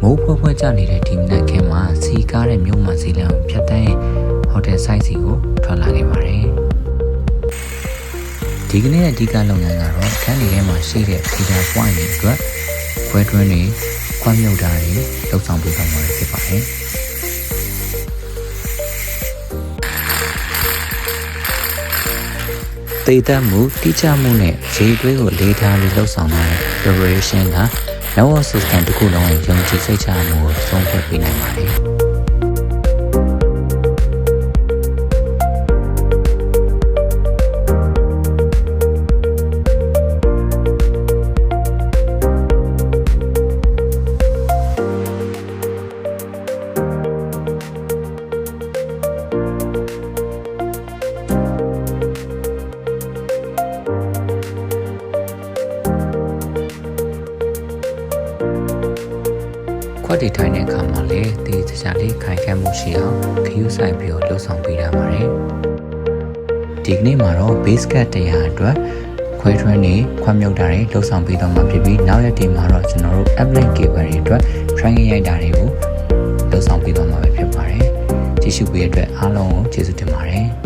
မိုးဖွဲဖွဲကျနေတဲ့ဒီမနက်ခင်းမှာစီကားတဲ့မြို့မှာစီလံဖြတ်တန်းဟိုတယ်ဆိုင်စီကိုထွက်လာခဲ့ပါတယ်ဒီကနေ့ရဲ့အဓိကလုပ်ငန်းကတော့ခန်းနေထဲမှာရှိတဲ့ data point တွေအတွက်ခွဲတွင်းတွေခွဲမြုပ်တာတွေလုပ်ဆောင်ပေးသွားမှာဖြစ်ပါတယ်ဒေတာမှုတိကျမှုနဲ့ဈေးသွေးကိုလေးထားပြီးလှုပ်ဆောင်တဲ့ preparation ကNetwork system တစ်ခုလုံးရဲ့ယုံကြည်စိတ်ချမှုကိုဆုံးဖြတ်ပေးနိုင်ပါတယ်။ခွက်တွေထိုင်တဲ့အခါမှာလည်းဒီတခြားလေးခိုင်ခန့်မှုရှိအောင်ခရူးဆိုင်ပြီးတော့လှုပ်ဆောင်ပေးရပါတယ်ဒီကနေ့မှာတော့ base cut 100အတွက်ခွဲထွန်းနေခွက်မြုပ်တာတွေလှုပ်ဆောင်ပေးတော့မှာဖြစ်ပြီးနောက်ရက်ဒီမှာတော့ကျွန်တော်တို့ uplink cable တွေအတွက် triangle ရိုက်တာတွေကိုလှုပ်ဆောင်ပေးတော့မှာပဲဖြစ်ပါတယ်ကြည့်ရှုပေးတဲ့အတွက်အားလုံးကိုကျေးဇူးတင်ပါတယ်